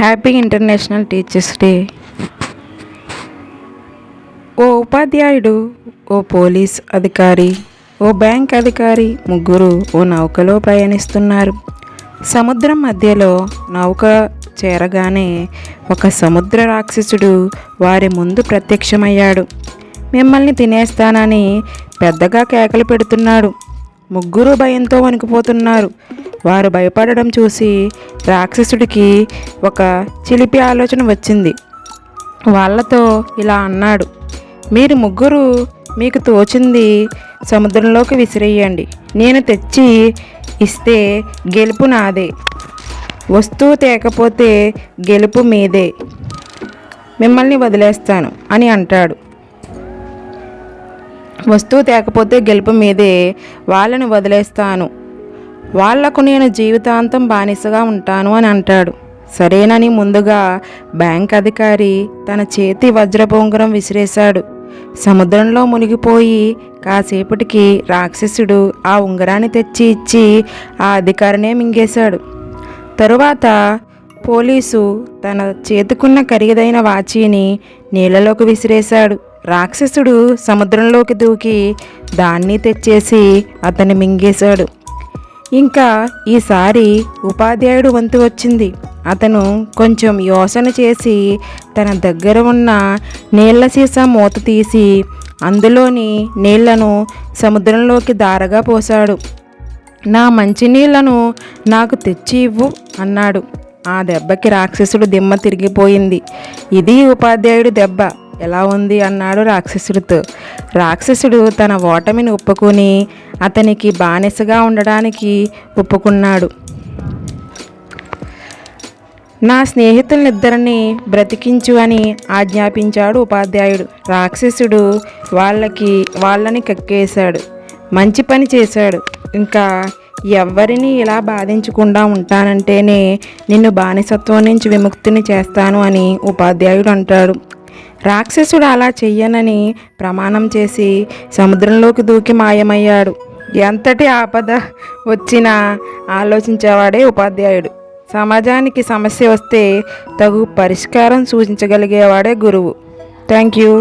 Happy international teachers day. ఓ ఉపాధ్యాయుడు, ఓ పోలీస్ అధికారి, ఓ బ్యాంక్ అధికారి ముగ్గురు ఓ నౌకలో ప్రయాణిస్తున్నారు. సముద్రం మధ్యలో నౌక చేరగానే ఒక సముద్ర రాక్షసుడు వారి ముందు ప్రత్యక్షమయ్యాడు. మిమ్మల్ని తినేస్తానని పెద్దగా కేకలు పెడుతున్నాడు. ముగ్గురు భయంతో వణికిపోతున్నారు. వారు భయపడడం చూసి రాక్షసుడికి ఒక చిలిపి ఆలోచన వచ్చింది. వాళ్ళతో ఇలా అన్నాడు, మీరు ముగ్గురు మీకు తోచింది సముద్రంలోకి విసిరేయండి. నేను తెచ్చి ఇస్తే గెలుపు నాదే, వస్తువు తేకపోతే గెలుపు మీదే, మిమ్మల్ని వదిలేస్తాను అని అంటాడు. వస్తువు తేకపోతే గెలుపు మీదే, వాళ్ళని వదిలేస్తాను, వాళ్లకు నేను జీవితాంతం బానిసగా ఉంటాను అని అంటాడు. సరేనని ముందుగా బ్యాంక్ అధికారి తన చేతి వజ్రపు ఉంగరం విసిరేశాడు. సముద్రంలో మునిగిపోయి కాసేపటికి రాక్షసుడు ఆ ఉంగరాన్ని తెచ్చి ఇచ్చి ఆ అధికారినే మింగేశాడు. తరువాత పోలీసు తన చేతికున్న ఖరీదైన వాచీని నీళ్ళలోకి విసిరేశాడు. రాక్షసుడు సముద్రంలోకి దూకి దాన్ని తెచ్చేసి అతన్ని మింగేశాడు. ఇంకా ఈసారి ఉపాధ్యాయుడు వంతు వచ్చింది. అతను కొంచెం యోచన చేసి తన దగ్గర ఉన్న నీళ్ల సీసా మూత తీసి అందులోని నీళ్లను సముద్రంలోకి ధారగా పోశాడు. నా మంచినీళ్లను నాకు తెచ్చి ఇవ్వు అన్నాడు. ఆ దెబ్బకి రాక్షసుడు దిమ్మ తిరిగిపోయింది. ఇది ఉపాధ్యాయుడు దెబ్బ ఎలా ఉంది అన్నాడు రాక్షసుడితో. రాక్షసుడు తన ఓటమిని ఒప్పుకొని అతనికి బానిసగా ఉండడానికి ఒప్పుకున్నాడు. నా స్నేహితులనిద్దరిని బ్రతికించు అని ఆజ్ఞాపించాడు ఉపాధ్యాయుడు. రాక్షసుడు వాళ్ళని కక్కేశాడు. మంచి పని చేశాడు. ఇంకా ఎవ్వరిని ఇలా బాధించకుండా ఉంటానంటేనే నిన్ను బానిసత్వం నుంచి విముక్తిని చేస్తాను అని ఉపాధ్యాయుడు అంటాడు. రాక్షసుడు అలా చెయ్యనని ప్రమాణం చేసి సముద్రంలోకి దూకి మాయమయ్యాడు. ఎంతటి ఆపద వచ్చినా ఆలోచించేవాడే ఉపాధ్యాయుడు. సమాజానికి సమస్య వస్తే తగు పరిష్కారం సూచించగలిగేవాడే గురువు. Thank you.